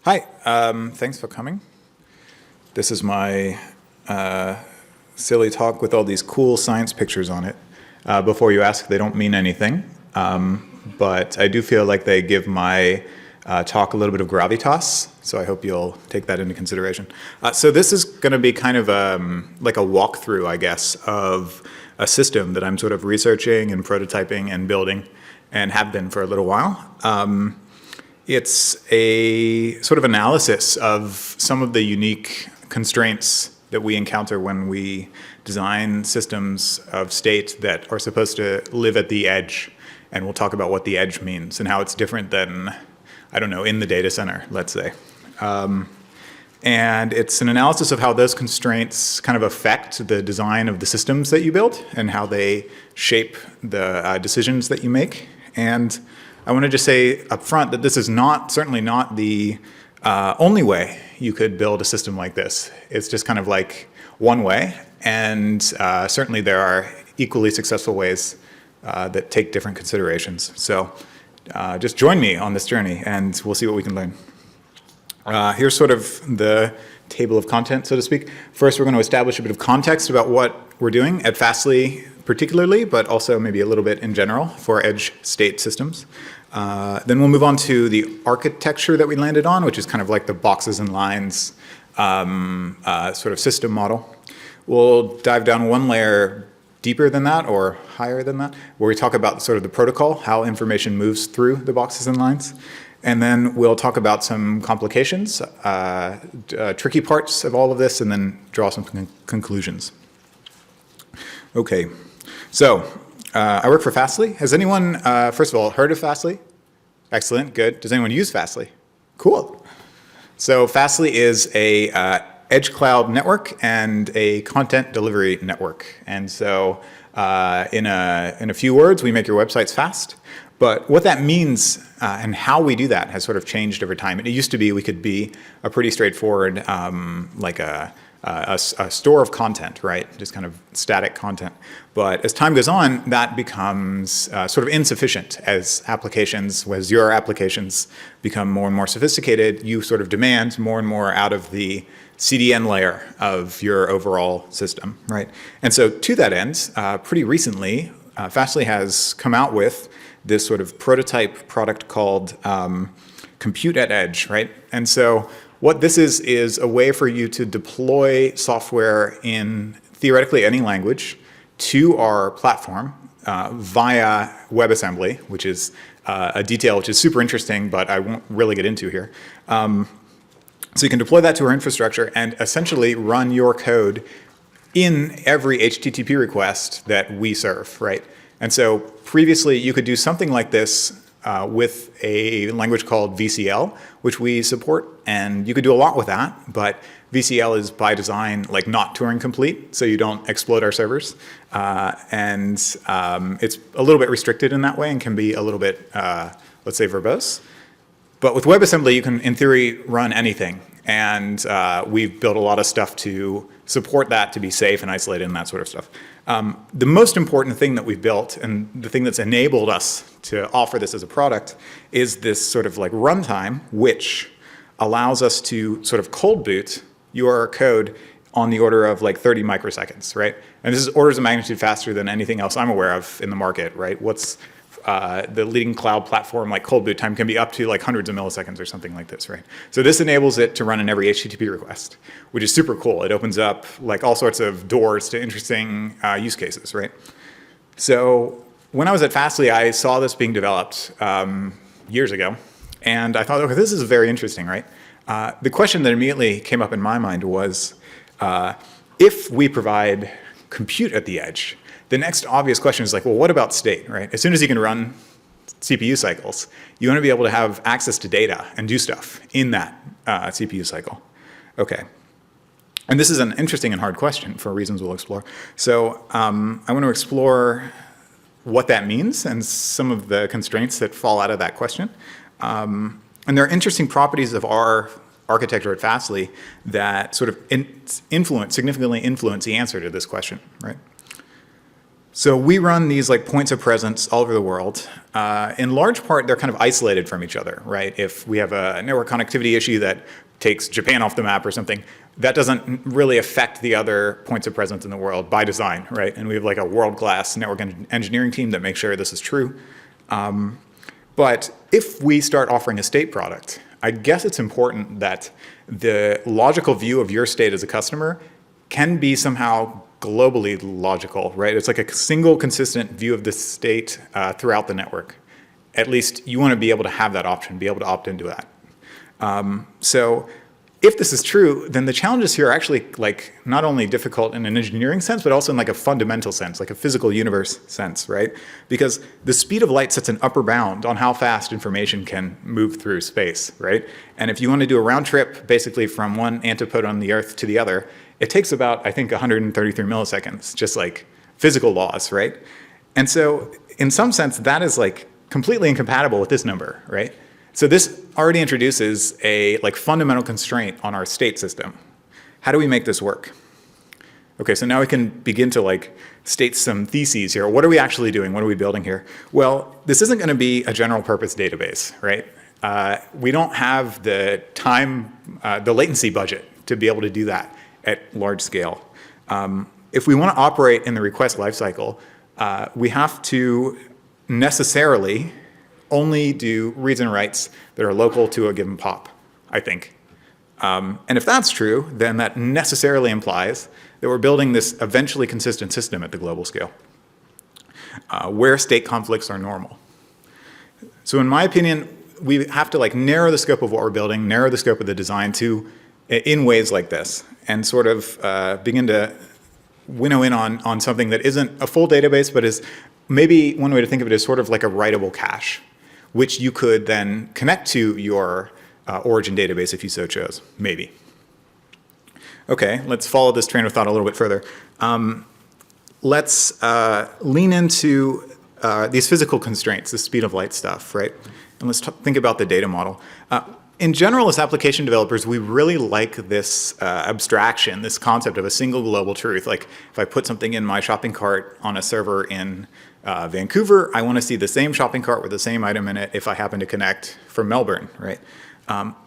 Hi, thanks for coming. This is my silly talk with all these cool science pictures on it. Before you ask, they don't mean anything, but I do feel like they give my talk a little bit of gravitas, so I hope you'll take that into consideration. So this is going to be kind of like a walkthrough, I guess, of a system that I'm sort of researching and prototyping and building, and have been for a little while. It's a sort of analysis of some of the unique constraints that we encounter when we design systems of state that are supposed to live at the edge. And we'll talk about what the edge means and how it's different than, I don't know, in the data center, let's say. And it's an analysis of how those constraints kind of affect the design of the systems that you build and how they shape the decisions that you make. And I want to just say up front that this is certainly not the only way you could build a system like this. It's just kind of like one way, and certainly there are equally successful ways that take different considerations. So just join me on this journey and we'll see what we can learn. Here's sort of the table of content, so to speak. First, we're going to establish a bit of context about what we're doing at Fastly particularly, but also maybe a little bit in general for edge state systems. Then we'll move on to the architecture that we landed on, which is kind of like the boxes and lines sort of system model. We'll dive down one layer deeper than that or higher than that, where we talk about sort of the protocol, how information moves through the boxes and lines. And then we'll talk about some complications, tricky parts of all of this, and then draw some conclusions. Okay, so I work for Fastly. Has anyone, first of all, heard of Fastly? Excellent, good. Does anyone use Fastly? Cool. So Fastly is a edge cloud network and a content delivery network. And so in a few words, we make your websites fast. But what that means and how we do that has sort of changed over time. It used to be we could be a pretty straightforward, like a store of content, right? Just kind of static content. But as time goes on, that becomes sort of insufficient as your applications become more and more sophisticated. You sort of demand more and more out of the CDN layer of your overall system, right? And so to that end, pretty recently, Fastly has come out with this sort of prototype product called Compute at Edge, right? And so what this is a way for you to deploy software in theoretically any language to our platform via WebAssembly, which is a detail which is super interesting, but I won't really get into here. So you can deploy that to our infrastructure and essentially run your code in every HTTP request that we serve, right? And so previously you could do something like this with a language called VCL, which we support, and you could do a lot with that, but VCL is by design like not Turing complete, so you don't exploit our servers. And it's a little bit restricted in that way and can be a little bit, let's say, verbose. But with WebAssembly, you can, in theory, run anything. And we've built a lot of stuff to support that, to be safe and isolated and that sort of stuff. The most important thing that we've built and the thing that's enabled us to offer this as a product is this sort of like runtime, which allows us to sort of cold boot your code on the order of like 30 microseconds, right? And this is orders of magnitude faster than anything else I'm aware of in the market, right? What's the leading cloud platform like cold boot time can be up to like hundreds of milliseconds or something like this, right? So this enables it to run in every HTTP request, which is super cool. It opens up like all sorts of doors to interesting use cases, right? So when I was at Fastly, I saw this being developed years ago, and I thought, okay, this is very interesting, right? The question that immediately came up in my mind was, if we provide compute at the edge, the next obvious question is like, well, what about state, right? As soon as you can run CPU cycles, you want to be able to have access to data and do stuff in that CPU cycle. Okay. And this is an interesting and hard question for reasons we'll explore. So I want to explore what that means and some of the constraints that fall out of that question. And there are interesting properties of our architecture at Fastly that sort of significantly influence the answer to this question, right? So we run these like points of presence all over the world. In large part, they're kind of isolated from each other, right? If we have a network connectivity issue that takes Japan off the map or something, that doesn't really affect the other points of presence in the world by design, right? And we have like a world-class network engineering team that makes sure this is true. But if we start offering a state product, I guess it's important that the logical view of your state as a customer can be somehow globally logical, right? It's like a single consistent view of the state throughout the network. At least you want to be able to have that option, be able to opt into that. So if this is true, then the challenges here are actually like not only difficult in an engineering sense, but also in like a fundamental sense, like a physical universe sense, right? Because the speed of light sets an upper bound on how fast information can move through space, right? And if you want to do a round trip basically from one antipode on the Earth to the other, it takes about, I think, 133 milliseconds, just like physical laws, right? And so in some sense, that is like completely incompatible with this number, right? So this already introduces a like fundamental constraint on our state system. How do we make this work? Okay, so now we can begin to like state some theses here. What are we actually doing? What are we building here? Well, this isn't going to be a general purpose database, right? We don't have the time, the latency budget to be able to do that at large scale. If we want to operate in the request lifecycle, we have to necessarily only do reads and writes that are local to a given POP, I think. And if that's true, then that necessarily implies that we're building this eventually consistent system at the global scale, where state conflicts are normal. So in my opinion, we have to like narrow the scope of what we're building, narrow the scope of the design to in ways like this, and sort of begin to winnow in on something that isn't a full database, but is maybe one way to think of it is sort of like a writable cache, which you could then connect to your origin database if you so chose, maybe. Okay, let's follow this train of thought a little bit further. Let's lean into these physical constraints, the speed of light stuff, right? And let's think about the data model. In general, as application developers, we really like this abstraction, this concept of a single global truth. Like if I put something in my shopping cart on a server in Vancouver, I want to see the same shopping cart with the same item in it if I happen to connect from Melbourne, right?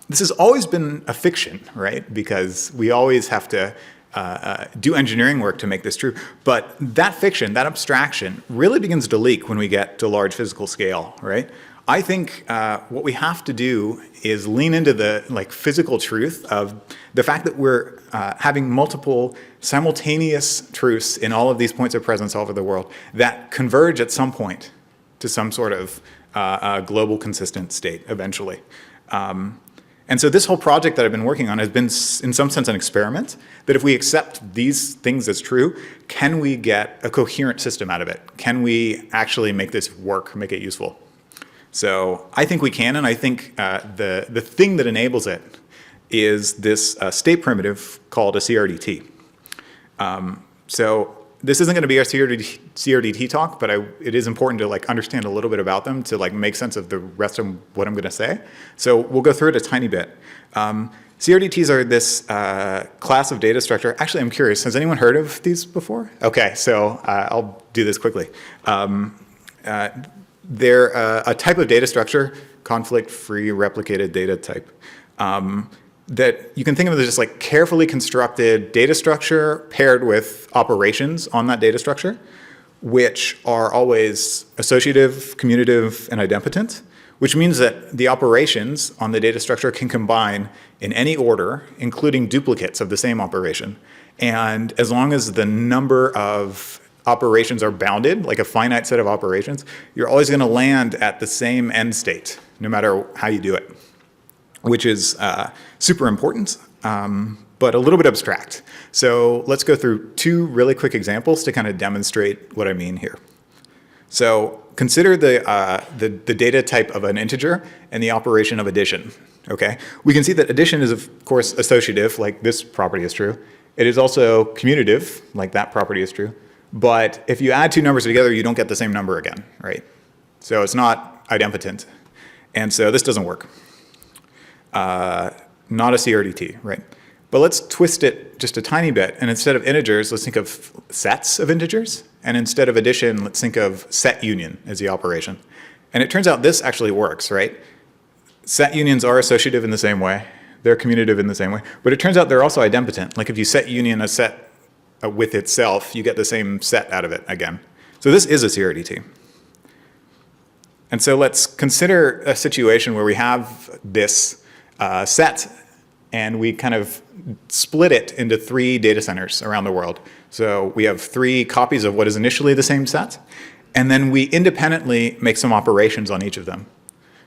This has always been a fiction, right? Because we always have to do engineering work to make this true. But that fiction, that abstraction, really begins to leak when we get to large physical scale, right? I think what we have to do is lean into the like physical truth of the fact that we're having multiple simultaneous truths in all of these points of presence all over the world that converge at some point to some sort of global consistent state eventually. And so this whole project that I've been working on has been, in some sense, an experiment, that if we accept these things as true, can we get a coherent system out of it? Can we actually make this work, make it useful? So I think we can, and I think the thing that enables it is this state primitive called a CRDT. So this isn't going to be our CRDT talk, but it is important to like understand a little bit about them to like make sense of the rest of what I'm going to say. So we'll go through it a tiny bit. CRDTs are this class of data structure. Actually, I'm curious, has anyone heard of these before? Okay, so I'll do this quickly. They're a type of data structure, conflict-free replicated data type, that you can think of as just like carefully constructed data structure paired with operations on that data structure, which are always associative, commutative, and idempotent, which means that the operations on the data structure can combine in any order, including duplicates of the same operation. And as long as the number of operations are bounded, like a finite set of operations, you're always going to land at the same end state, no matter how you do it, which is super important, but a little bit abstract. So let's go through two really quick examples to kind of demonstrate what I mean here. So consider the data type of an integer and the operation of addition, okay? We can see that addition is, of course, associative, like this property is true. It is also commutative, like that property is true. But if you add two numbers together, you don't get the same number again, right? So it's not idempotent. And so this doesn't work. Not a CRDT, right? But let's twist it just a tiny bit. And instead of integers, let's think of sets of integers. And instead of addition, let's think of set union as the operation. And it turns out this actually works, right? Set unions are associative in the same way. They're commutative in the same way. But it turns out they're also idempotent. Like if you set union a set with itself, you get the same set out of it again. So this is a CRDT. And so let's consider a situation where we have this set and we kind of split it into 3 data centers around the world. So we have 3 copies of what is initially the same set, and then we independently make some operations on each of them.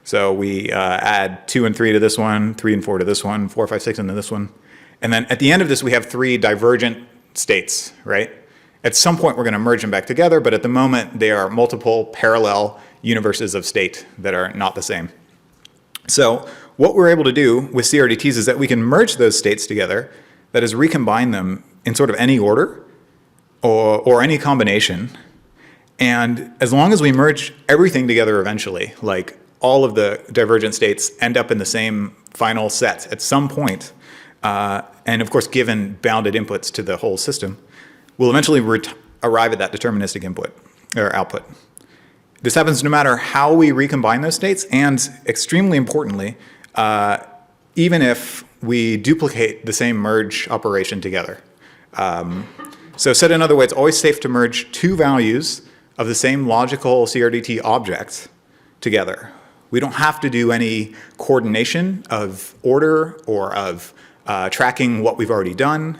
So we add 2 and 3 to this one, 3 and 4 to this one, 4, 5, 6 into this one. And then at the end of this, we have 3 divergent states, right? At some point, we're going to merge them back together, but at the moment, they are multiple parallel universes of state that are not the same. So what we're able to do with CRDTs is that we can merge those states together, that is, recombine them in sort of any order or any combination. And as long as we merge everything together eventually, like all of the divergent states end up in the same final set at some point, and of course given bounded inputs to the whole system, we'll eventually arrive at that deterministic input or output. This happens no matter how we recombine those states, and extremely importantly, even if we duplicate the same merge operation together. So said another way, it's always safe to merge 2 values of the same logical CRDT object together. We don't have to do any coordination of order or of tracking what we've already done.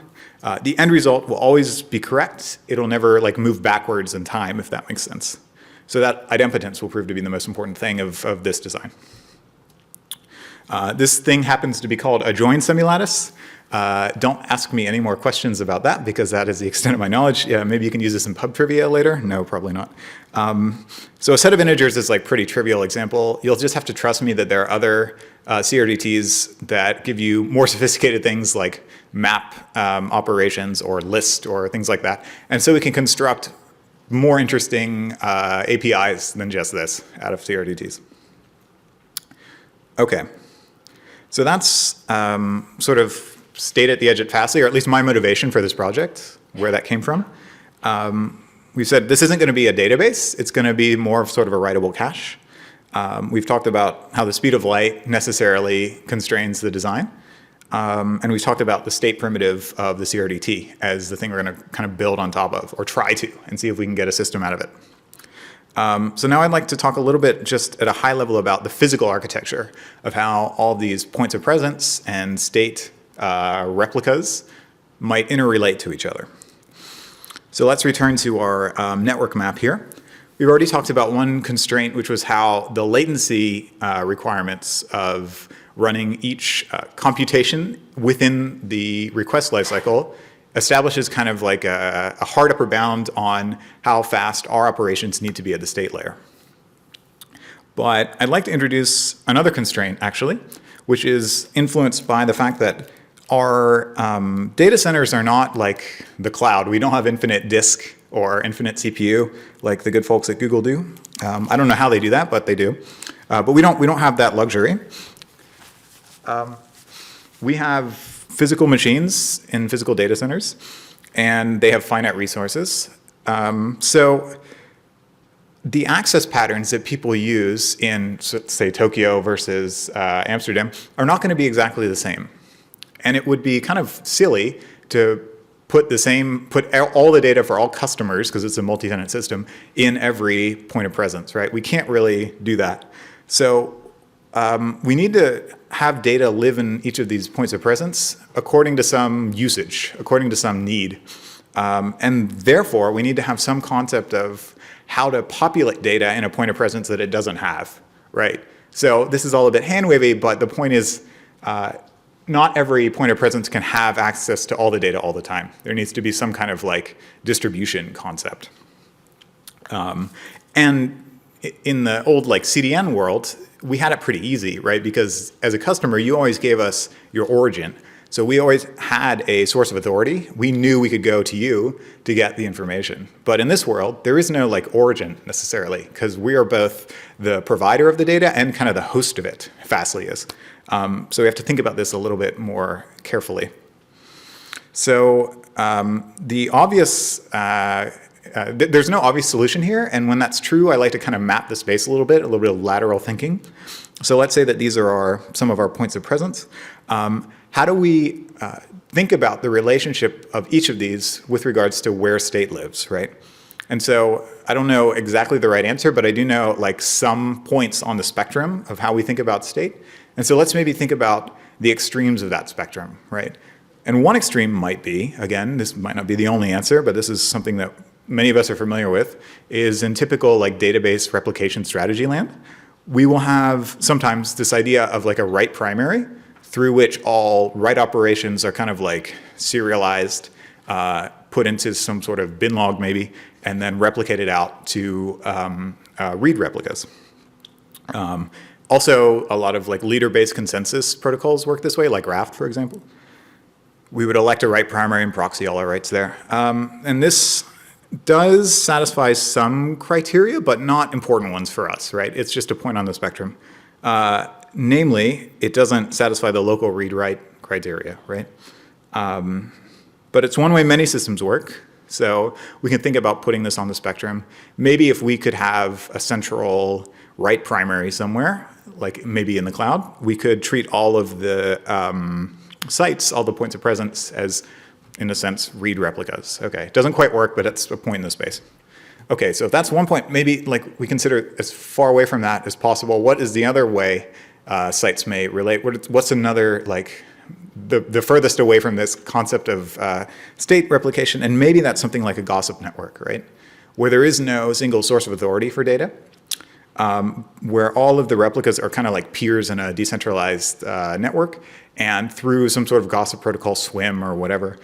The end result will always be correct. It'll never like move backwards in time, if that makes sense. So that idempotence will prove to be the most important thing of this design. This thing happens to be called a join semilattice. Don't ask me any more questions about that because that is the extent of my knowledge. Yeah, maybe you can use this in pub trivia later. No, probably not. So a set of integers is like pretty trivial example. You'll just have to trust me that there are other CRDTs that give you more sophisticated things like map operations or list or things like that. And so we can construct more interesting APIs than just this out of CRDTs. Okay. So that's sort of stayed at the edge at Fastly, or at least my motivation for this project, where that came from. We said this isn't going to be a database. It's going to be more of sort of a writable cache. We've talked about how the speed of light necessarily constrains the design. And we've talked about the state primitive of the CRDT as the thing we're going to kind of build on top of, or try to, and see if we can get a system out of it. So now I'd like to talk a little bit just at a high level about the physical architecture of how all these points of presence and state replicas might interrelate to each other. So let's return to our network map here. We've already talked about one constraint, which was how the latency requirements of running each computation within the request lifecycle establishes kind of like a hard upper bound on how fast our operations need to be at the state layer. But I'd like to introduce another constraint, actually, which is influenced by the fact that our data centers are not like the cloud. We don't have infinite disk or infinite CPU like the good folks at Google do. I don't know how they do that, but they do. But we don't have that luxury. We have physical machines in physical data centers, and they have finite resources. So the access patterns that people use in, say, Tokyo versus Amsterdam are not going to be exactly the same. And it would be kind of silly to put all the data for all customers, because it's a multi-tenant system, in every point of presence, right? We can't really do that. So we need to have data live in each of these points of presence according to some usage, according to some need. And therefore, we need to have some concept of how to populate data in a point of presence that it doesn't have, right? So this is all a bit hand-wavy, but the point is not every point of presence can have access to all the data all the time. There needs to be some kind of like distribution concept. And in the old like CDN world, we had it pretty easy, right? Because as a customer, you always gave us your origin. So we always had a source of authority. We knew we could go to you to get the information. But in this world, there is no like origin necessarily, because we are both the provider of the data and kind of the host of it, Fastly is. So we have to think about this a little bit more carefully. So the obvious, there's no obvious solution here. And when that's true, I like to kind of map the space a little bit of lateral thinking. So let's say that these are some of our points of presence. How do we think about the relationship of each of these with regards to where state lives, right? And so I don't know exactly the right answer, but I do know like some points on the spectrum of how we think about state. And so let's maybe think about the extremes of that spectrum, right? And one extreme might be, again, this might not be the only answer, but this is something that many of us are familiar with, is in typical like database replication strategy land, we will have sometimes this idea of like a write primary through which all write operations are kind of like serialized, put into some sort of bin log maybe, and then replicated out to read replicas. Also, a lot of like leader-based consensus protocols work this way, like Raft, for example. We would elect a write primary and proxy all our writes there. And this does satisfy some criteria, but not important ones for us, right? It's just a point on the spectrum. Namely, it doesn't satisfy the local read-write criteria, right? But it's one way many systems work. So we can think about putting this on the spectrum. Maybe if we could have a central write primary somewhere, like maybe in the cloud, we could treat all of the sites, all the points of presence as, in a sense, read replicas. Okay, it doesn't quite work, but it's a point in the space. Okay, so if that's one point, maybe like we consider as far away from that as possible. What is the other way sites may relate? What's another, like, the furthest away from this concept of state replication? And maybe that's something like a gossip network, right? Where there is no single source of authority for data, where all of the replicas are kind of like peers in a decentralized network, and through some sort of gossip protocol, SWIM or whatever,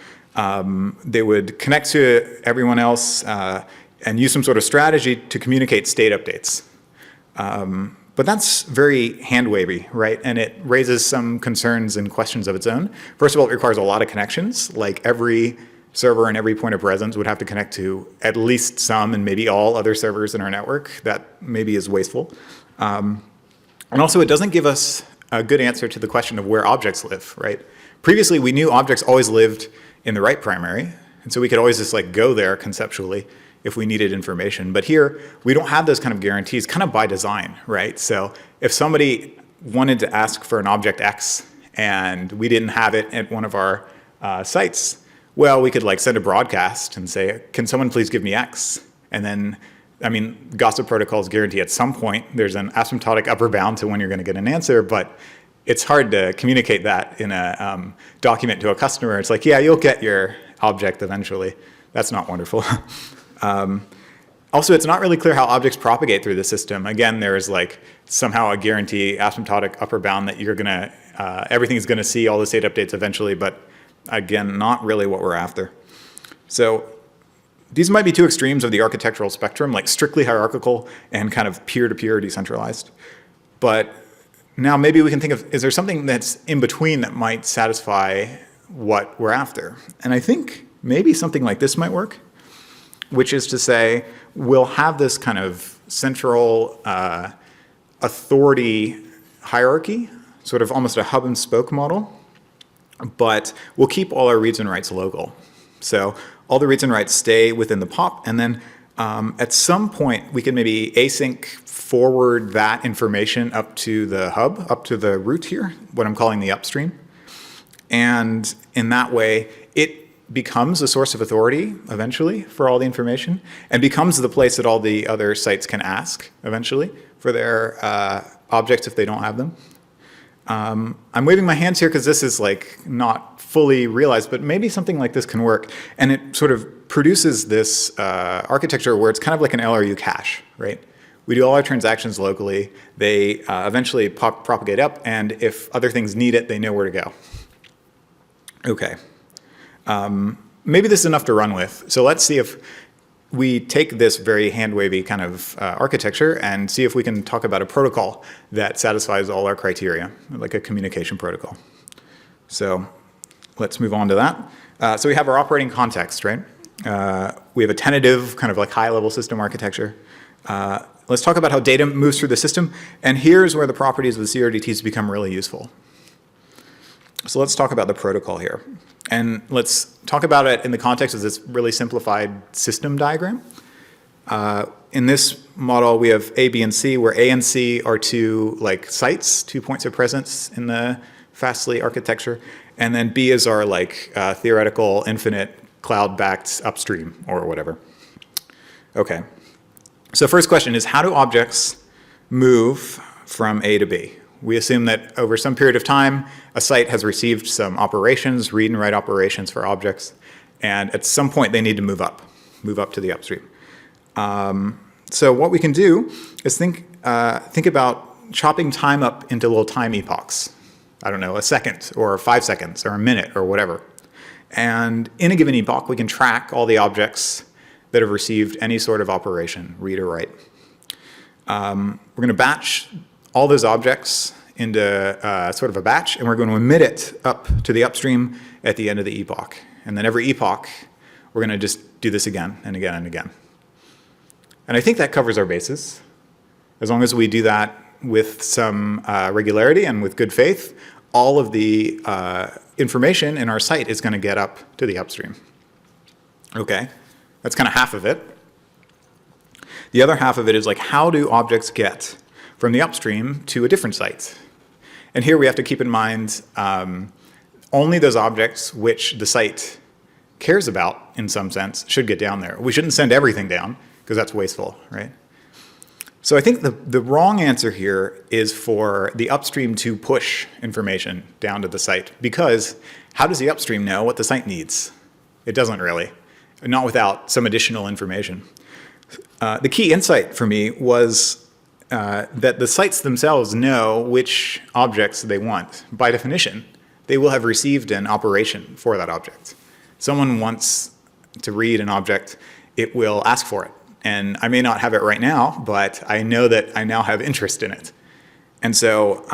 they would connect to everyone else and use some sort of strategy to communicate state updates. But that's very hand-wavy, right? And it raises some concerns and questions of its own. First of all, it requires a lot of connections. Like every server and every point of presence would have to connect to at least some and maybe all other servers in our network. That maybe is wasteful. And also, it doesn't give us a good answer to the question of where objects live, right? Previously, we knew objects always lived in the write primary, and so we could always just like go there conceptually if we needed information. But here, we don't have those kind of guarantees, kind of by design, right? So if somebody wanted to ask for an object X and we didn't have it at one of our sites, well, we could like send a broadcast and say, can someone please give me X? And then, I mean, gossip protocols guarantee at some point there's an asymptotic upper bound to when you're going to get an answer, but it's hard to communicate that in a document to a customer. It's like, yeah, you'll get your object eventually. That's not wonderful. Also, it's not really clear how objects propagate through the system. Again, there is like somehow a guarantee, asymptotic upper bound that you're gonna, everything's gonna see all the state updates eventually, but again, not really what we're after. So these might be two extremes of the architectural spectrum, like strictly hierarchical and kind of peer-to-peer decentralized. But now maybe we can think of, is there something that's in between that might satisfy what we're after? And I think maybe something like this might work, which is to say, we'll have this kind of central authority hierarchy, sort of almost a hub and spoke model, but we'll keep all our reads and writes local. So all the reads and writes stay within the POP, and then at some point we can maybe async forward that information up to the hub, up to the root here, what I'm calling the upstream. And in that way, it becomes a source of authority eventually for all the information, and becomes the place that all the other sites can ask eventually for their objects if they don't have them. I'm waving my hands here because this is like not fully realized, but maybe something like this can work. And it sort of produces this architecture where it's kind of like an LRU cache, right? We do all our transactions locally. They eventually propagate up, and if other things need it, they know where to go. Okay. Maybe this is enough to run with. So let's see if we take this very hand-wavy kind of architecture and see if we can talk about a protocol that satisfies all our criteria, like a communication protocol. So let's move on to that. So we have our operating context, right? We have a tentative kind of like high-level system architecture. Let's talk about how data moves through the system. And here's where the properties of the CRDTs become really useful. So let's talk about the protocol here. And let's talk about it in the context of this really simplified system diagram. In this model, we have A, B, and C, where A and C are two like sites, 2 points of presence in the Fastly architecture. And then B is our like theoretical infinite cloud-backed upstream or whatever. Okay. So first question is, how do objects move from A to B? We assume that over some period of time, a site has received some operations, read and write operations for objects, and at some point they need to move up to the upstream. So what we can do is think about chopping time up into little time epochs. I don't know, a second or 5 seconds or a minute or whatever. And in a given epoch, we can track all the objects that have received any sort of operation, read or write. We're going to batch all those objects into sort of a batch, and we're going to emit it up to the upstream at the end of the epoch. And then every epoch, we're going to just do this again and again and again. And I think that covers our bases. As long as we do that with some regularity and with good faith, all of the information in our site is going to get up to the upstream. Okay, that's kind of half of it. The other half of it is like, how do objects get from the upstream to a different site? And here we have to keep in mind only those objects which the site cares about in some sense should get down there. We shouldn't send everything down because that's wasteful, right? So I think the wrong answer here is for the upstream to push information down to the site, because how does the upstream know what the site needs? It doesn't really, not without some additional information. The key insight for me was that the sites themselves know which objects they want. By definition, they will have received an operation for that object. Someone wants to read an object, it will ask for it. And I may not have it right now, but I know that I now have interest in it. And so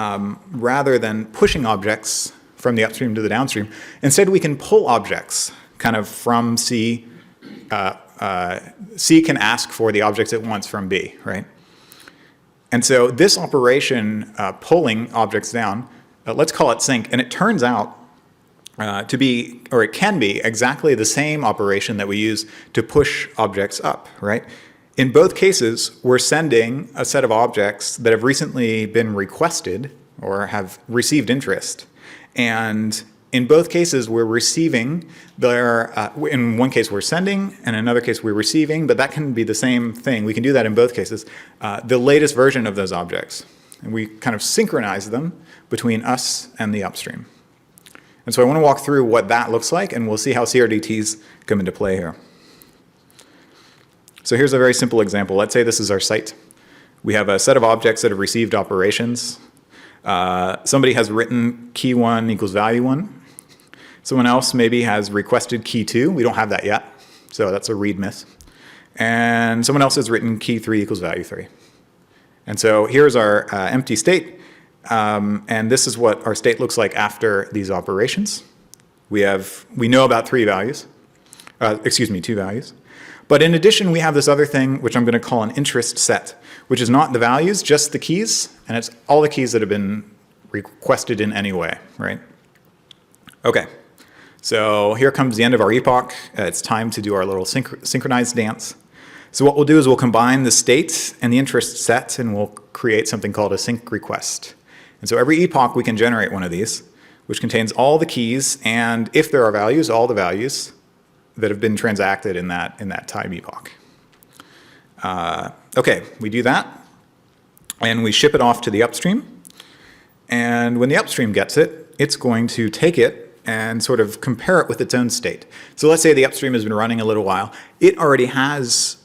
rather than pushing objects from the upstream to the downstream, instead we can pull objects kind of from C. C can ask for the objects it wants from B, right? And so this operation, pulling objects down, let's call it sync, and it turns out to be, or it can be, exactly the same operation that we use to push objects up, right? In both cases, we're sending a set of objects that have recently been requested or have received interest. And in both cases, we're receiving their, in one case we're sending, and in another case we're receiving, but that can be the same thing. We can do that in both cases. The latest version of those objects. And we kind of synchronize them between us and the upstream. And so I want to walk through what that looks like, and we'll see how CRDTs come into play here. So here's a very simple example. Let's say this is our site. We have a set of objects that have received operations. Somebody has written key 1 equals value 1. Someone else maybe has requested key 2. We don't have that yet, so that's a readmiss. And someone else has written key 3 equals value 3. And so here's our empty state. And this is what our state looks like after these operations. We know about 2 values. But in addition, we have this other thing, which I'm going to call an interest set, which is not the values, just the keys, and it's all the keys that have been requested in any way, right? Okay, so here comes the end of our epoch. It's time to do our little synchronized dance. So what we'll do is we'll combine the state and the interest set, and we'll create something called a sync request. And so every epoch we can generate one of these, which contains all the keys, and if there are values, all the values that have been transacted in that time epoch. Okay, we do that, and we ship it off to the upstream. And when the upstream gets it, it's going to take it and sort of compare it with its own state. So let's say the upstream has been running a little while. It already has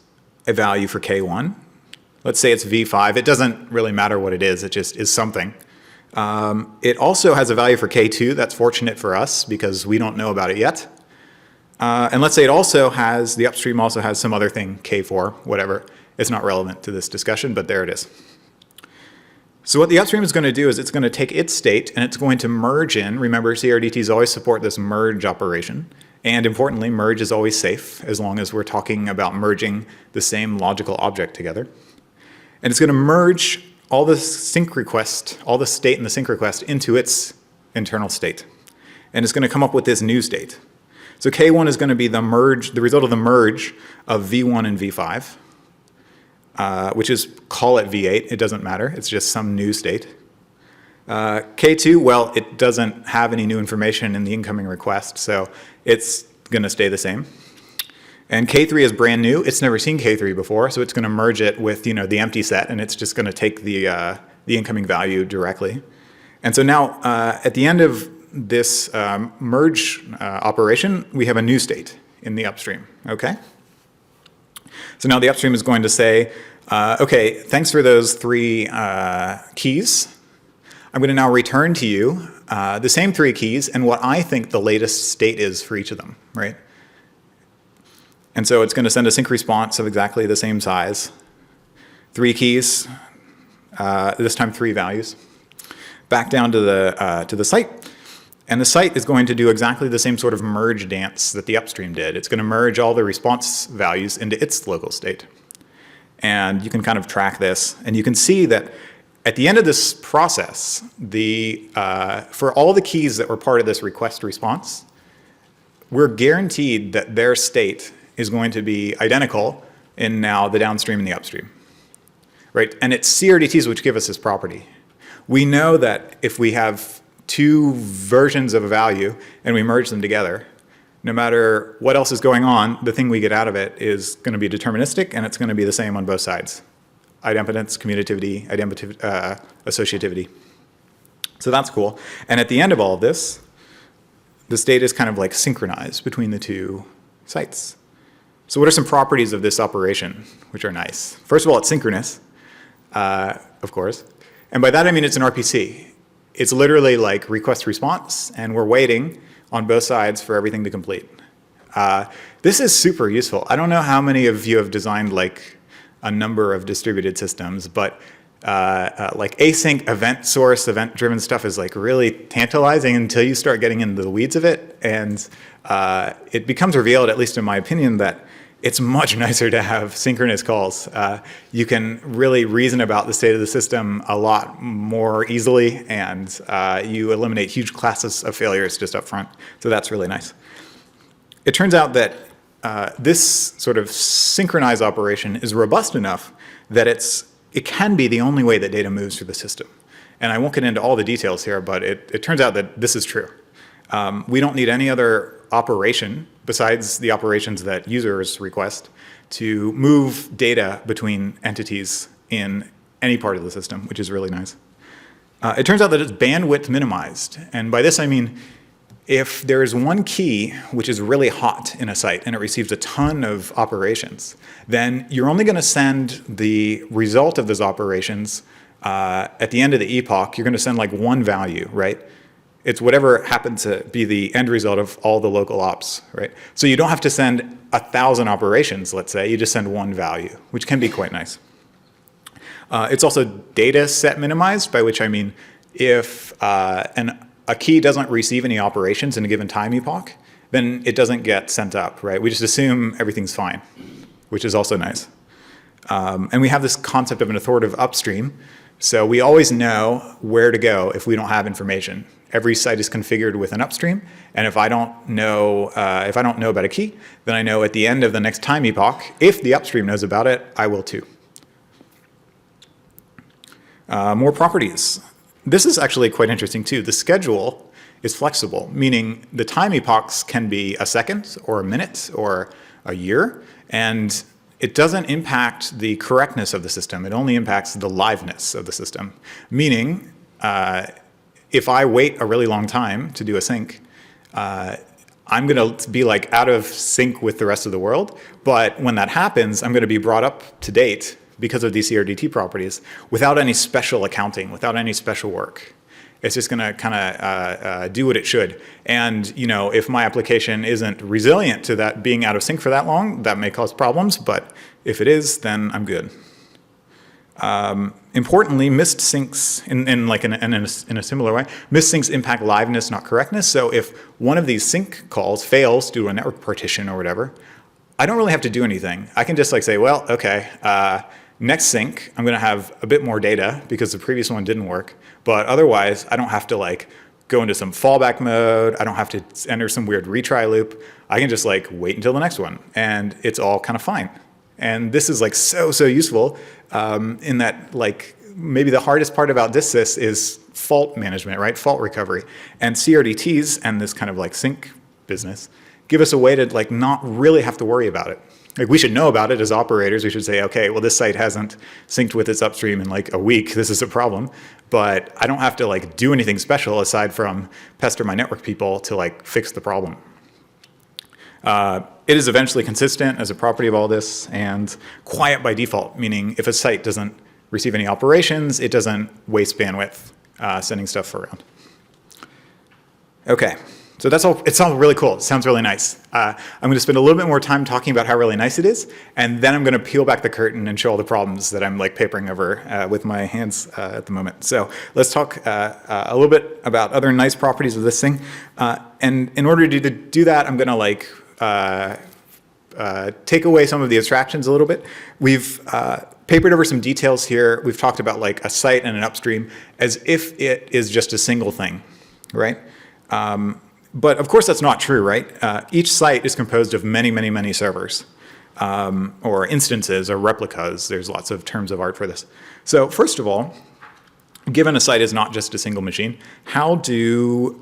a value for K1. Let's say it's V5. It doesn't really matter what it is. It just is something. It also has a value for K2. That's fortunate for us because we don't know about it yet. And let's say it also has, the upstream also has some other thing, K4, whatever. It's not relevant to this discussion, but there it is. So what the upstream is going to do is it's going to take its state and it's going to merge in. Remember, CRDTs always support this merge operation. And importantly, merge is always safe as long as we're talking about merging the same logical object together. And it's going to merge all the sync request, all the state in the sync request into its internal state. and it's going to come up with this new state. So K1 is going to be the result of the merge of V1 and V5, which is, call it V8. It doesn't matter. It's just some new state. K2, well, it doesn't have any new information in the incoming request, so it's going to stay the same. And K3 is brand new. It's never seen K3 before, so it's going to merge it with the empty set, and it's just going to take the incoming value directly. And so now, at the end of this merge operation, we have a new state in the upstream, okay? So now the upstream is going to say, okay, thanks for those 3 keys. I'm going to now return to you the same 3 keys and what I think the latest state is for each of them, right? And so it's going to send a sync response of exactly the same size. 3 keys, this time 3 values, back down to the site. And the site is going to do exactly the same sort of merge dance that the upstream did. It's going to merge all the response values into its local state. And you can kind of track this, and you can see that at the end of this process, for all the keys that were part of this request response, we're guaranteed that their state is going to be identical in now the downstream and the upstream, right? And it's CRDTs which give us this property. We know that if we have 2 versions of a value and we merge them together, no matter what else is going on, the thing we get out of it is going to be deterministic, and it's going to be the same on both sides. Idempotence, commutativity, associativity. So that's cool. And at the end of all of this, the state is kind of like synchronized between the 2 sites. So what are some properties of this operation which are nice? First of all, it's synchronous, of course. And by that I mean it's an RPC. It's literally like request response, and we're waiting on both sides for everything to complete. This is super useful. I don't know how many of you have designed like a number of distributed systems, but like async event source, event-driven stuff is like really tantalizing until you start getting into the weeds of it. And it becomes revealed, at least in my opinion, that it's much nicer to have synchronous calls. You can really reason about the state of the system a lot more easily, and you eliminate huge classes of failures just up front. So that's really nice. It turns out that this sort of synchronized operation is robust enough that it can be the only way that data moves through the system. And I won't get into all the details here, but it turns out that this is true. We don't need any other operation besides the operations that users request to move data between entities in any part of the system, which is really nice. It turns out that it's bandwidth minimized. And by this I mean, if there is one key which is really hot in a site and it receives a ton of operations, then you're only going to send the result of those operations at the end of the epoch. You're going to send like 1 value, right? It's whatever happens to be the end result of all the local ops, right? So you don't have to send 1,000 operations, let's say. You just send 1 value, which can be quite nice. It's also data set minimized, by which I mean if a key doesn't receive any operations in a given time epoch, then it doesn't get sent up, right? We just assume everything's fine, which is also nice. And we have this concept of an authoritative upstream. So we always know where to go if we don't have information. Every site is configured with an upstream, and if I don't know about a key, then I know at the end of the next time epoch, if the upstream knows about it, I will too. More properties. This is actually quite interesting too. The schedule is flexible, meaning the time epochs can be a second or a minute or a year, and it doesn't impact the correctness of the system. It only impacts the liveness of the system, meaning if I wait a really long time to do a sync, I'm going to be like out of sync with the rest of the world. But when that happens, I'm going to be brought up to date because of these CRDT properties without any special accounting, without any special work. It's just going to kind of do what it should. And if my application isn't resilient to that being out of sync for that long, that may cause problems. But if it is, then I'm good. Importantly, missed syncs, in a similar way, missed syncs impact liveness, not correctness. So if one of these sync calls fails due to a network partition or whatever, I don't really have to do anything. I can just say, well, okay, next sync, I'm going to have a bit more data because the previous one didn't work. But otherwise, I don't have to go into some fallback mode. I don't have to enter some weird retry loop. I can just like wait until the next one, and it's all kind of fine. And this is like so useful in that like maybe the hardest part about DistSys is fault management, right? Fault recovery. And CRDTs and this kind of like sync business give us a way to like not really have to worry about it. Like we should know about it as operators. We should say, okay, well this site hasn't synced with its upstream in like a week. This is a problem. But I don't have to like do anything special aside from pester my network people to like fix the problem. It is eventually consistent as a property of all this and quiet by default, meaning if a site doesn't receive any operations, it doesn't waste bandwidth sending stuff around. Okay, so that's all. It sounds really cool. It sounds really nice. I'm going to spend a little bit more time talking about how really nice it is, and then I'm going to peel back the curtain and show all the problems that I'm like papering over with my hands at the moment. So let's talk a little bit about other nice properties of this thing. And in order to do that, I'm going to like take away some of the abstractions a little bit. We've papered over some details here. We've talked about like a site and an upstream as if it is just a single thing, right? But of course that's not true, right? Each site is composed of many servers, or instances or replicas. There's lots of terms of art for this. So first of all, given a site is not just a single machine, how do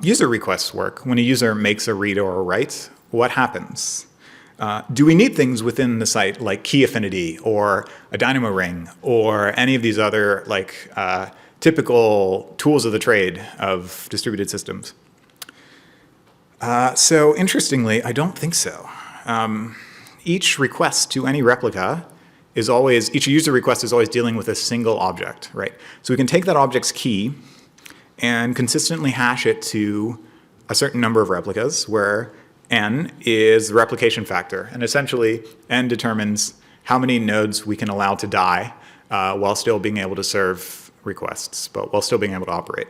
user requests work? When a user makes a read or a write, what happens? Do we need things within the site like key affinity or a dynamo ring or any of these other like typical tools of the trade of distributed systems? So interestingly, I don't think so. Each request to any replica is always, each user request is always dealing with a single object, right? So we can take that object's key and consistently hash it to a certain number of replicas where n is the replication factor. And essentially, n determines how many nodes we can allow to die while still being able to serve requests, but while still being able to operate.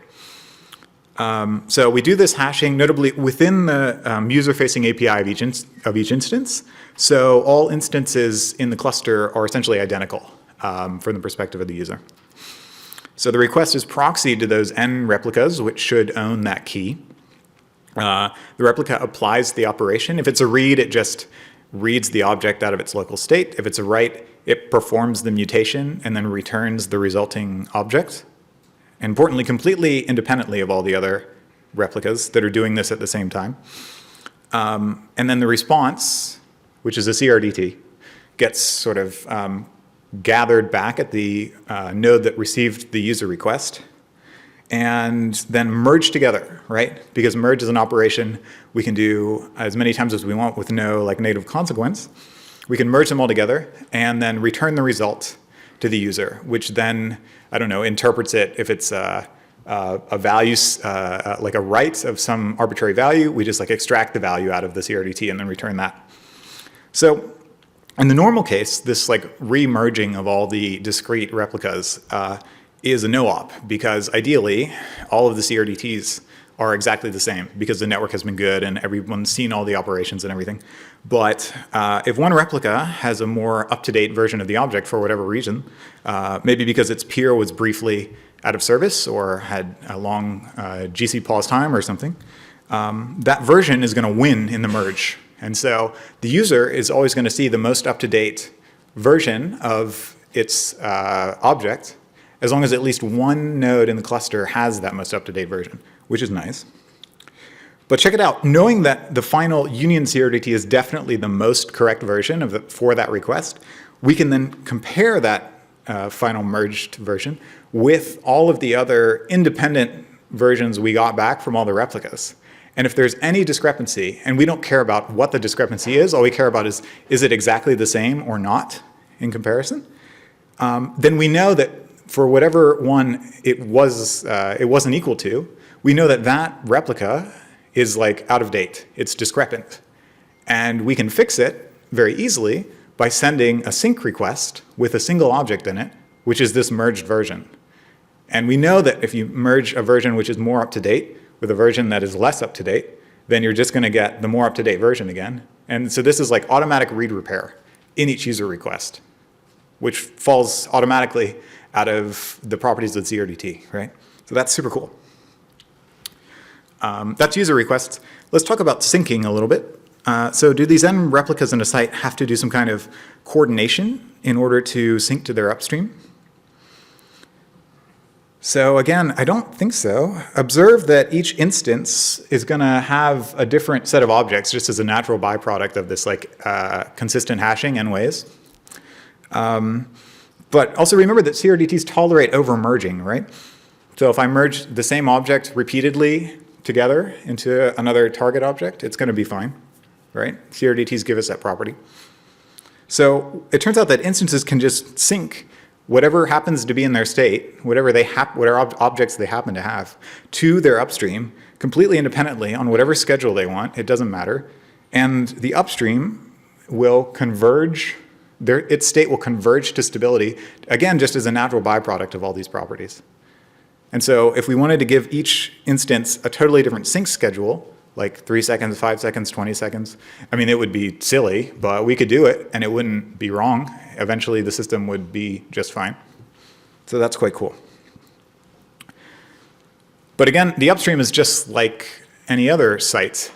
So we do this hashing notably within the user-facing API of each instance. So all instances in the cluster are essentially identical from the perspective of the user. So the request is proxied to those n replicas, which should own that key. The replica applies the operation. If it's a read, it just reads the object out of its local state. If it's a write, it performs the mutation and then returns the resulting object. Importantly, completely independently of all the other replicas that are doing this at the same time. And then the response, which is a CRDT, gets sort of gathered back at the node that received the user request and then merged together, right? Because merge is an operation we can do as many times as we want with no like native consequence. We can merge them all together and then return the result to the user, which then, I don't know, interprets it. If it's a value, like a write of some arbitrary value, we just like extract the value out of the CRDT and then return that. So in the normal case, this like re-merging of all the discrete replicas is a no-op, because ideally all of the CRDTs are exactly the same because the network has been good and everyone's seen all the operations and everything. But if one replica has a more up-to-date version of the object for whatever reason, maybe because its peer was briefly out of service or had a long GC pause time or something, that version is going to win in the merge. And so the user is always going to see the most up-to-date version of its object as long as at least one node in the cluster has that most up-to-date version, which is nice. But check it out. Knowing that the final union CRDT is definitely the most correct version for that request, we can then compare that final merged version with all of the other independent versions we got back from all the replicas. And if there's any discrepancy, and we don't care about what the discrepancy is, all we care about is it exactly the same or not in comparison, then we know that for whatever one it wasn't equal to, we know that that replica is like out of date. It's discrepant. And we can fix it very easily by sending a sync request with a single object in it, which is this merged version. And we know that if you merge a version which is more up to date with a version that is less up to date, then you're just going to get the more up to date version again. And so this is like automatic read repair in each user request, which falls automatically out of the properties of CRDT, right? So that's super cool. That's user requests. Let's talk about syncing a little bit. So do these N replicas in a site have to do some kind of coordination in order to sync to their upstream? So again, I don't think so. Observe that each instance is going to have a different set of objects just as a natural byproduct of this like consistent hashing n ways. But also remember that CRDTs tolerate over-merging, right? So if I merge the same object repeatedly together into another target object, it's going to be fine, right? CRDTs give us that property. So it turns out that instances can just sync whatever happens to be in their state, whatever objects they happen to have, to their upstream completely independently on whatever schedule they want. It doesn't matter. And the upstream will converge, its state will converge to stability, again, just as a natural byproduct of all these properties. And so if we wanted to give each instance a totally different sync schedule, like 3 seconds, 5 seconds, 20 seconds, I mean, it would be silly, but we could do it and it wouldn't be wrong. Eventually the system would be just fine. So that's quite cool. But again, the upstream is just like any other site,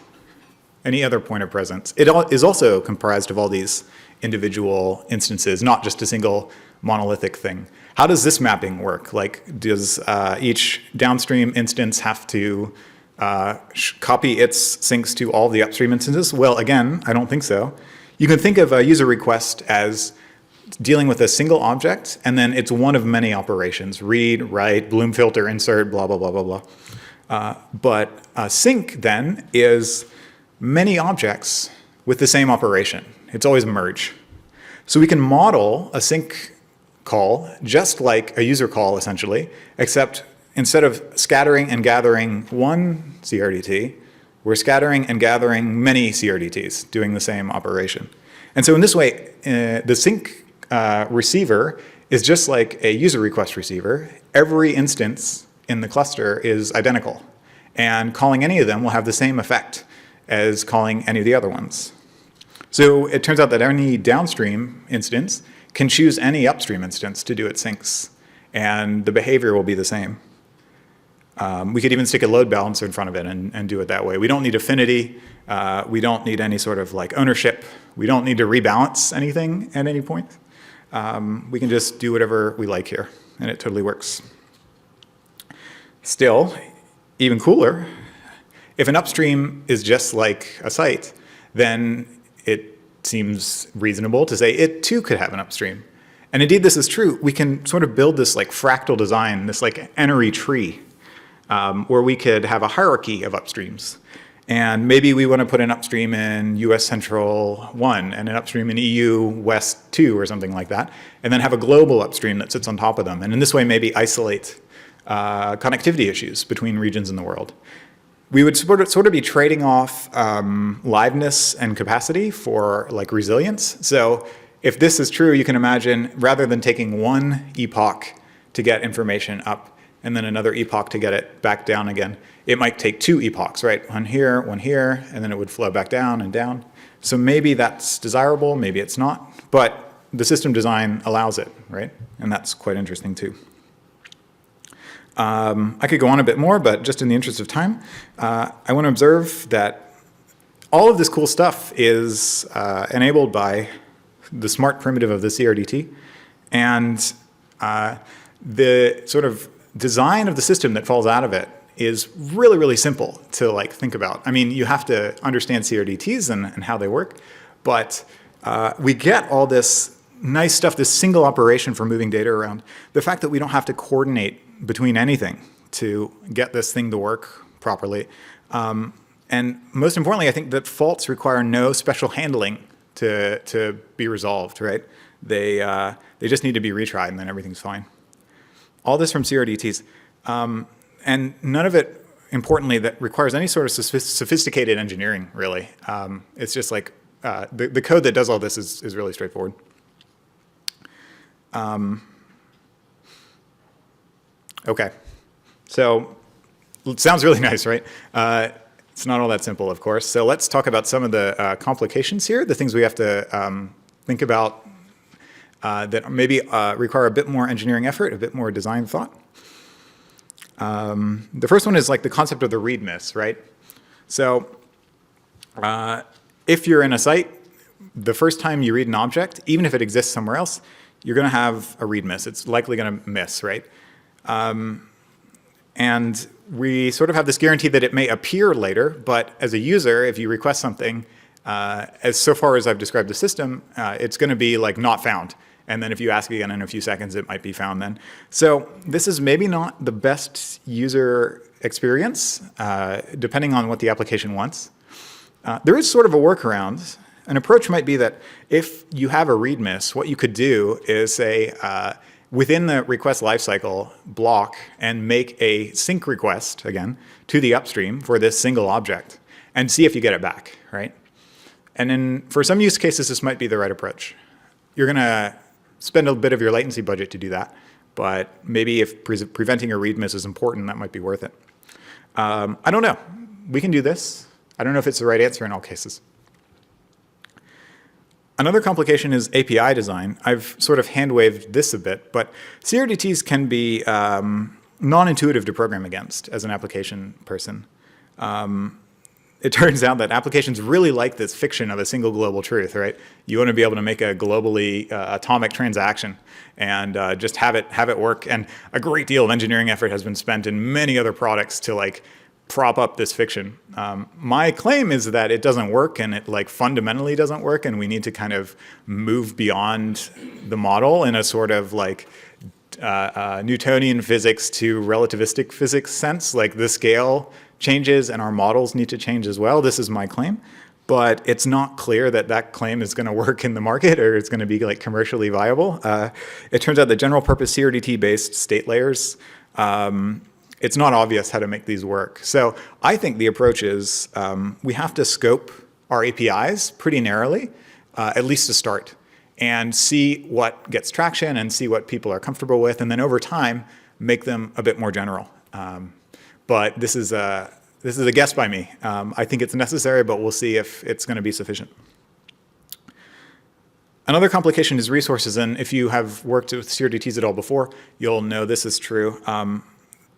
any other point of presence. It is also comprised of all these individual instances, not just a single monolithic thing. How does this mapping work? Like, does each downstream instance have to copy its syncs to all the upstream instances? Well, again, I don't think so. You can think of a user request as dealing with a single object, and then it's one of many operations: read, write, Bloom filter, insert, blah, blah, blah, blah, blah. But a sync, then, is many objects with the same operation. It's always merge. So we can model a sync call just like a user call, essentially, except instead of scattering and gathering one CRDT, we're scattering and gathering many CRDTs doing the same operation. And so in this way, the sync receiver is just like a user request receiver. Every instance in the cluster is identical, and calling any of them will have the same effect as calling any of the other ones. So it turns out that any downstream instance can choose any upstream instance to do its syncs, and the behavior will be the same. We could even stick a load balancer in front of it and do it that way. We don't need affinity. We don't need any sort of like ownership. We don't need to rebalance anything at any point. We can just do whatever we like here, and it totally works. Still, even cooler, if an upstream is just like a site, then it seems reasonable to say it too could have an upstream. And indeed, this is true. We can sort of build this like fractal design, this like n-ary tree, where we could have a hierarchy of upstreams. And maybe we want to put an upstream in US Central 1 and an upstream in EU West 2 or something like that, and then have a global upstream that sits on top of them. And in this way, maybe isolate connectivity issues between regions in the world. We would sort of be trading off liveness and capacity for like resilience. So if this is true, you can imagine rather than taking one epoch to get information up and then another epoch to get it back down again, it might take two epochs, right? One here, and then it would flow back down and down. So maybe that's desirable, maybe it's not, but the system design allows it, right? And that's quite interesting too. I could go on a bit more, but just in the interest of time, I want to observe that all of this cool stuff is enabled by the smart primitive of the CRDT, and the sort of design of the system that falls out of it is really, really simple to like think about. I mean, you have to understand CRDTs and how they work, but we get all this nice stuff, this single operation for moving data around. The fact that we don't have to coordinate between anything to get this thing to work properly. And most importantly, I think that faults require no special handling to be resolved, right? They just need to be retried and then everything's fine. All this from CRDTs. And none of it, importantly, that requires any sort of sophisticated engineering, really. It's just like the code that does all this is really straightforward. Okay, so it sounds really nice, right? It's not all that simple, of course. So let's talk about some of the complications here, the things we have to think about that maybe require a bit more engineering effort, a bit more design thought. The first one is like the concept of the readmiss, right? So if you're in a site, the first time you read an object, even if it exists somewhere else, you're going to have a readmiss. It's likely going to miss, right? And we sort of have this guarantee that it may appear later, but as a user, if you request something, as so far as I've described the system, it's going to be like not found. And then if you ask again in a few seconds, it might be found then. So this is maybe not the best user experience, depending on what the application wants. There is sort of a workaround. An approach might be that if you have a readmiss, what you could do is say, within the request lifecycle, block and make a sync request, again, to the upstream for this single object and see if you get it back, right? And then for some use cases, this might be the right approach. You're going to spend a bit of your latency budget to do that, but maybe if preventing a readmiss is important, that might be worth it. I don't know. We can do this. I don't know if it's the right answer in all cases. Another complication is API design. I've sort of hand-waved this a bit, but CRDTs can be non-intuitive to program against as an application person. It turns out that applications really like this fiction of a single global truth, right? You want to be able to make a globally atomic transaction and just have it work. And a great deal of engineering effort has been spent in many other products to like prop up this fiction. My claim is that it doesn't work, and it like fundamentally doesn't work, and we need to kind of move beyond the model in a sort of like Newtonian physics to relativistic physics sense. Like the scale changes and our models need to change as well. This is my claim, but it's not clear that that claim is going to work in the market or it's going to be like commercially viable. It turns out that general purpose CRDT based state layers, it's not obvious how to make these work. So I think the approach is we have to scope our APIs pretty narrowly, at least to start, and see what gets traction and see what people are comfortable with, and then over time make them a bit more general. But this is a guess by me. I think it's necessary, but we'll see if it's going to be sufficient. Another complication is resources, and if you have worked with CRDTs at all before, you'll know this is true.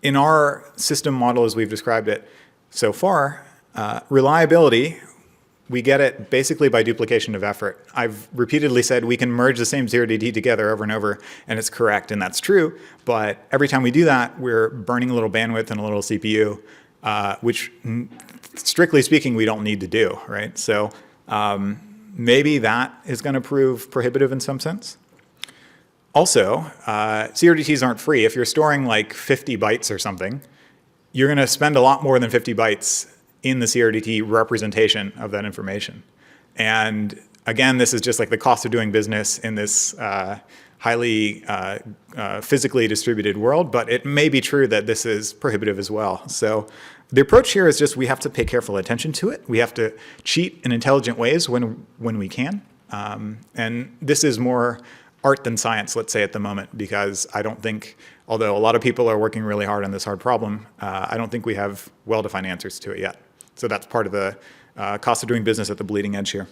In our system model as we've described it so far, reliability, we get it basically by duplication of effort. I've repeatedly said we can merge the same CRDT together over and over, and it's correct, and that's true. But every time we do that, we're burning a little bandwidth and a little CPU, which, strictly speaking, we don't need to do, right? So maybe that is going to prove prohibitive in some sense. Also, CRDTs aren't free. If you're storing like 50 bytes or something, you're going to spend a lot more than 50 bytes in the CRDT representation of that information. And again, this is just like the cost of doing business in this highly physically distributed world, but it may be true that this is prohibitive as well. So the approach here is just we have to pay careful attention to it. We have to cheat in intelligent ways when we can. And this is more art than science, let's say, at the moment, because I don't think, although a lot of people are working really hard on this hard problem, I don't think we have well-defined answers to it yet. So that's part of the cost of doing business at the bleeding edge here.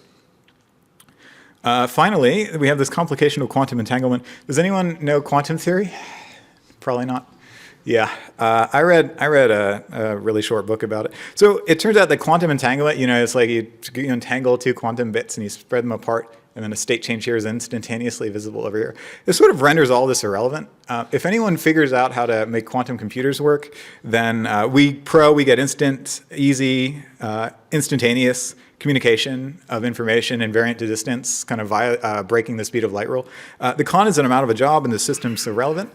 Finally, we have this complication of quantum entanglement. Does anyone know quantum theory? Probably not. Yeah, I read a really short book about it. So it turns out that quantum entanglement, it's like you entangle two quantum bits and you spread them apart, and then a state change here is instantaneously visible over here. This sort of renders all this irrelevant. If anyone figures out how to make quantum computers work, then we get instant, easy, instantaneous communication of information invariant to distance, kind of via breaking the speed of light rule. The con is that I'm out of a job and the system's irrelevant.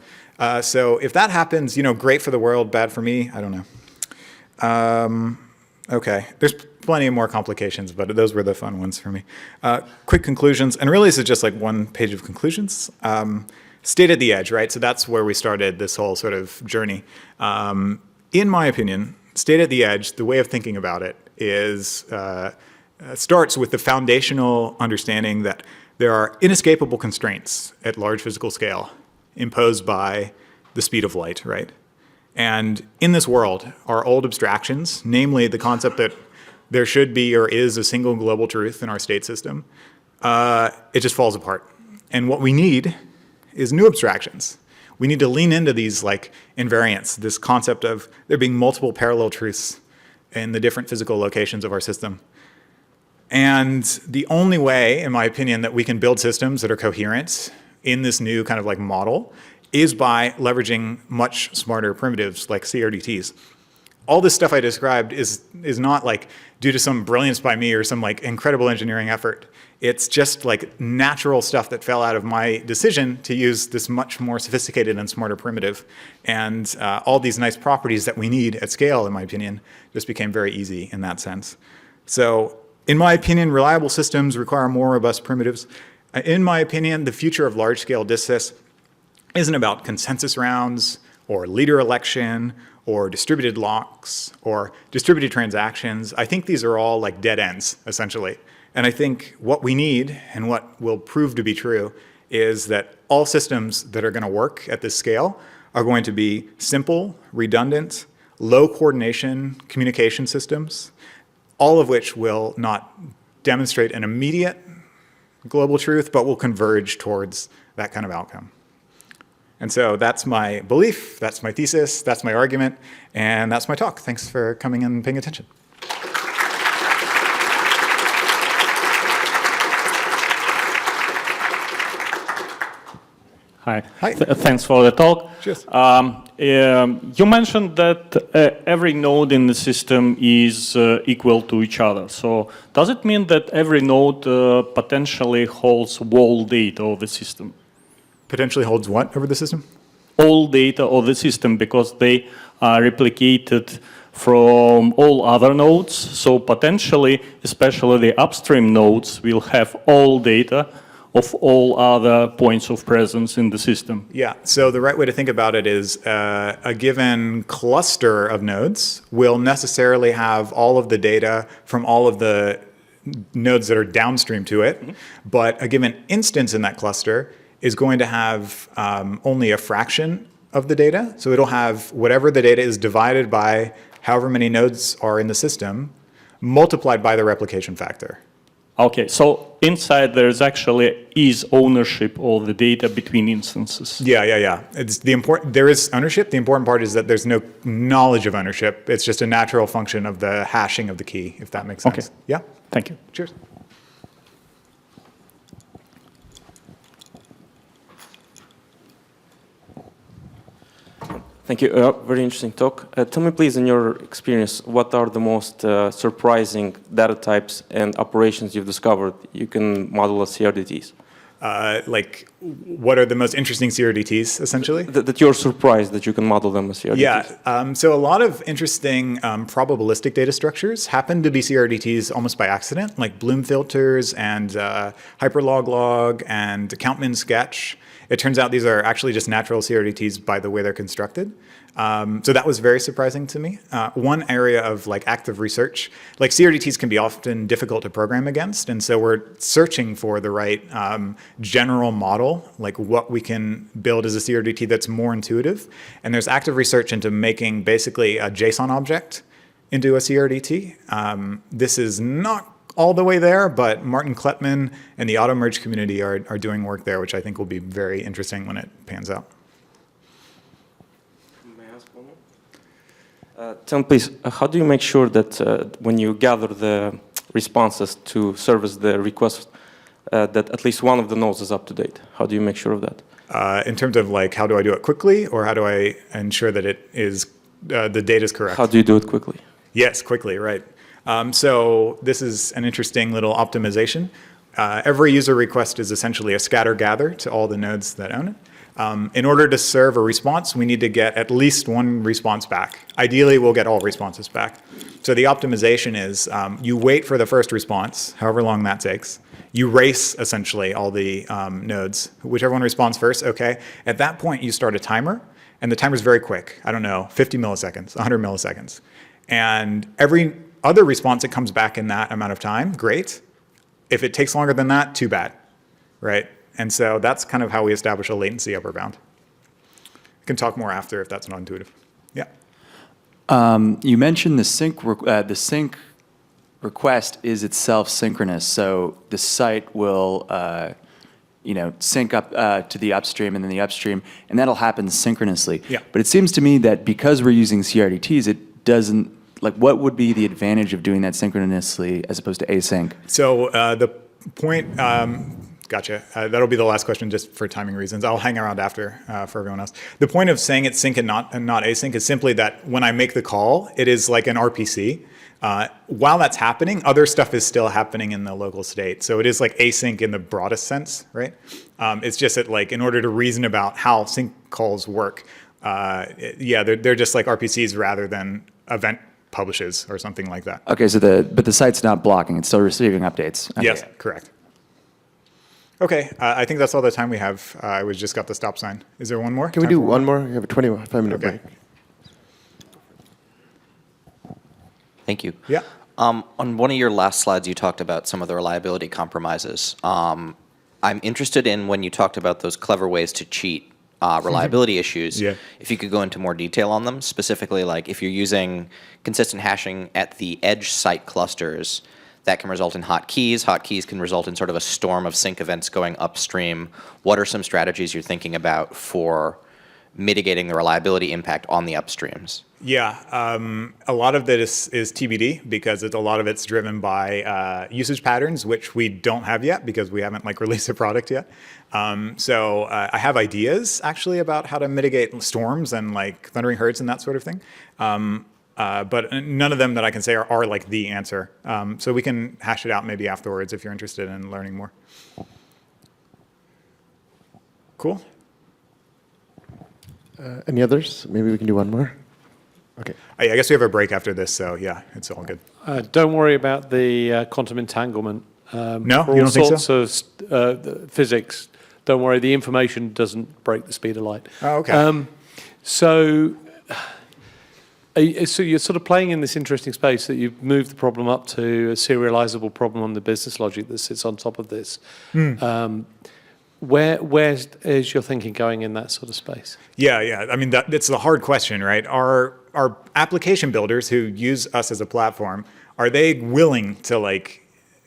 So if that happens, great for the world, bad for me, I don't know. Okay, there's plenty more complications, but those were the fun ones for me. Quick conclusions, and really this is just like one page of conclusions. State at the edge, right? So that's where we started this whole sort of journey. In my opinion, state at the edge, the way of thinking about it is starts with the foundational understanding that there are inescapable constraints at large physical scale imposed by the speed of light, right? And in this world, our old abstractions, namely the concept that there should be or is a single global truth in our state system, it just falls apart. And what we need is new abstractions. we need to lean into these like invariants, this concept of there being multiple parallel truths in the different physical locations of our system. And the only way, in my opinion, that we can build systems that are coherent in this new kind of like model is by leveraging much smarter primitives like CRDTs. All this stuff I described is not like due to some brilliance by me or some like incredible engineering effort. It's just like natural stuff that fell out of my decision to use this much more sophisticated and smarter primitive. And all these nice properties that we need at scale, in my opinion, just became very easy in that sense. So in my opinion, reliable systems require more robust primitives. In my opinion, the future of large-scale disk sys isn't about consensus rounds or leader election or distributed locks or distributed transactions. I think these are all like dead ends, essentially. And I think what we need and what will prove to be true is that all systems that are going to work at this scale are going to be simple, redundant, low coordination communication systems, all of which will not demonstrate an immediate global truth, but will converge towards that kind of outcome. And so that's my belief, that's my thesis, that's my argument, and that's my talk. Thanks for coming and paying attention. Hi. Hi. Thanks for the talk. Cheers. You mentioned that every node in the system is equal to each other. So does it mean that every node potentially holds all data of the system? Potentially holds what over the system? All data of the system, because they are replicated from all other nodes. So potentially, especially the upstream nodes, will have all data of all other points of presence in the system. Yeah, so the right way to think about it is a given cluster of nodes will necessarily have all of the data from all of the nodes that are downstream to it, but a given instance in that cluster is going to have only a fraction of the data. So it'll have whatever the data is divided by however many nodes are in the system, multiplied by the replication factor. Okay, so inside there's actually is ownership of the data between instances. Yeah. There is ownership. The important part is that there's no knowledge of ownership. It's just a natural function of the hashing of the key, if that makes sense. Okay. Yeah? Thank you. Cheers. Thank you. Very interesting talk. Tell me, please, in your experience, what are the most surprising data types and operations you've discovered you can model as CRDTs? Like, what are the most interesting CRDTs, essentially? That you're surprised that you can model them as CRDTs. Yeah. So a lot of interesting probabilistic data structures happen to be CRDTs almost by accident, like Bloom filters and hyperlog and count-min sketch. It turns out these are actually just natural CRDTs by the way they're constructed. So that was very surprising to me. One area of like active research, like CRDTs can be often difficult to program against. And so we're searching for the right general model, like what we can build as a CRDT that's more intuitive. And there's active research into making basically a JSON object into a CRDT. This is not all the way there, but Martin Klettman and the AutoMerge community are doing work there, which I think will be very interesting when it pans out. May I ask one more? Tell me, please, how do you make sure that when you gather the responses to service the request, that at least one of the nodes is up to date? How do you make sure of that? In terms of like, how do I do it quickly, or how do I ensure that it is the data is correct? How do you do it quickly? Yes, quickly, right. So this is an interesting little optimization. Every user request is essentially a scatter gather to all the nodes that own it. In order to serve a response, we need to get at least one response back. Ideally, we'll get all responses back. So the optimization is you wait for the first response, however long that takes. You race, essentially, all the nodes. Whichever one responds first, okay. At that point, you start a timer, and the timer is very quick. I don't know, 50 milliseconds, 100 milliseconds. And every other response that comes back in that amount of time, great. If it takes longer than that, too bad, right? And so that's kind of how we establish a latency upper bound. I can talk more after if that's not intuitive. Yeah. You mentioned the sync request is itself synchronous, so the site will sync up to the upstream and then the upstream, and that'll happen synchronously. Yeah. But it seems to me that because we're using CRDTs, it doesn't, like, what would be the advantage of doing that synchronously as opposed to async? So the point, gotcha. That'll be the last question just for timing reasons. I'll hang around after for everyone else. The point of saying it's sync and not async is simply that when I make the call, it is like an RPC. While that's happening, other stuff is still happening in the local state. So it is like async in the broadest sense, right? It's just that, like, in order to reason about how sync calls work, they're just like RPCs rather than event publishes or something like that. Okay, so but the site's not blocking; it's still receiving updates. Okay. Yes, correct. Okay, I think that's all the time we have. We just got the stop sign. Is there one more? Can we Time do for one more? We have a 25-minute Okay. break. Thank you. Yeah. On one of your last slides, you talked about some of the reliability compromises. I'm interested in when you talked about those clever ways to cheat reliability issues. Yeah. If you could go into more detail on them, specifically, like if you're using consistent hashing at the edge site clusters, that can result in hotkeys. Hotkeys can result in sort of a storm of sync events going upstream. What are some strategies you're thinking about for mitigating the reliability impact on the upstreams? Yeah, a lot of that is TBD because a lot of it's driven by usage patterns, which we don't have yet because we haven't released a product yet. So I have ideas actually about how to mitigate storms and thundering herds and that sort of thing. But none of them that I can say are like the answer. So we can hash it out maybe afterwards if you're interested in learning more. Cool. Any others? Maybe we can do one more. Okay. I guess we have a break after this, so yeah, it's all good. Don't worry about the quantum entanglement. No? For You all don't think sorts of the physics, don't worry, the information doesn't break the speed of light. Oh, okay. So you're sort of playing in this interesting space that you've moved the problem up to a serializable problem on the business logic that sits on top of this. Where is your thinking going in that sort of space? Yeah. I mean, it's the hard question, right? Our application builders who use us as a platform, are they willing to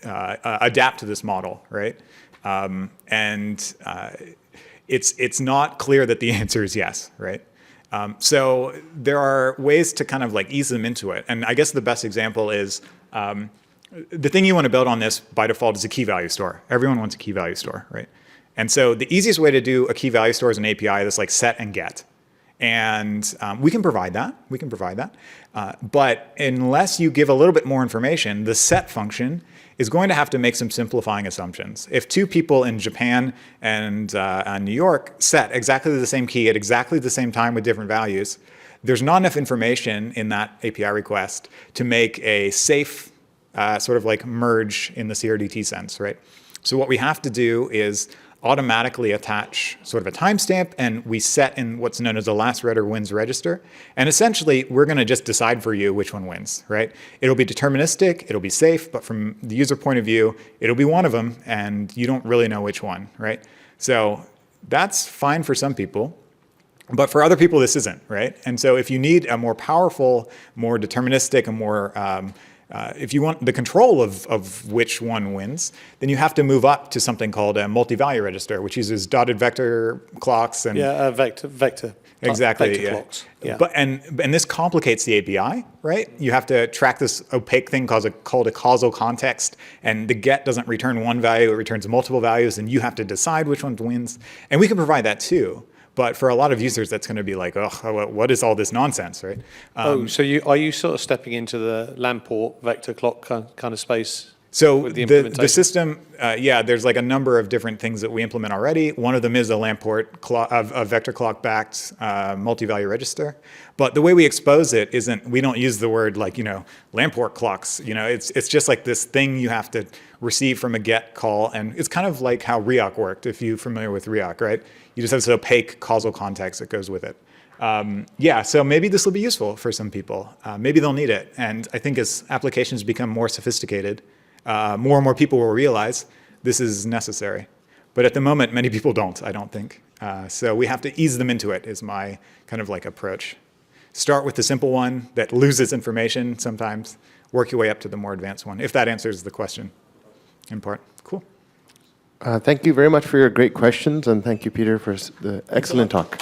adapt to this model, right? It's not clear that the answer is yes, right? So there are ways to kind of ease them into it. And I guess the best example is the thing you want to build on this by default is a key value store. Everyone wants a key value store, right? And so the easiest way to do a key value store is an API that's like set and get. And we can provide that. But unless you give a little bit more information, the set function is going to have to make some simplifying assumptions. If two people in Japan and New York set exactly the same key at exactly the same time with different values, there's not enough information in that API request to make a safe sort of merge in the CRDT sense, right? So what we have to do is automatically attach sort of a timestamp, and we set in what's known as a last read or wins register. And essentially, we're going to just decide for you which one wins, right? It'll be deterministic, it'll be safe, but from the user point of view, it'll be one of them, and you don't really know which one, right? So that's fine for some people. But for other people, this isn't, right? And so if you need a more powerful, more deterministic, a more if you want the control of which one wins, then you have to move up to something called a multi-value register, which uses dotted vector clocks and Vector. Exactly. Vector Yeah. clocks. Yeah. But and this complicates the API, right? You have to track this opaque thing called a causal context, and the get doesn't return one value; it returns multiple values, and you have to decide which one wins. And we can provide that too. But for a lot of users, that's going to be like, oh, what is all this nonsense, right? So are you sort of stepping into the Lamport vector clock kind of space? So with the the implementation? system, there's a number of different things that we implement already. One of them is a Lamport a vector clock backed multi-value register. But the way we expose it isn't, we don't use the word Lamport clocks. It's just like this thing you have to receive from a get call. And it's kind of like how React worked, if you're familiar with React, right? You just have this opaque causal context that goes with it. So maybe this will be useful for some people. Maybe they'll need it. And I think as applications become more sophisticated, more and more people will realize this is necessary. But at the moment, many people don't, I don't think. So we have to ease them into it is my kind of approach. Start with the simple one that loses information sometimes. Work your way up to the more advanced one, if that answers the question in part. Cool. Thank you very much for your great questions, and thank you, Peter, for the excellent talk.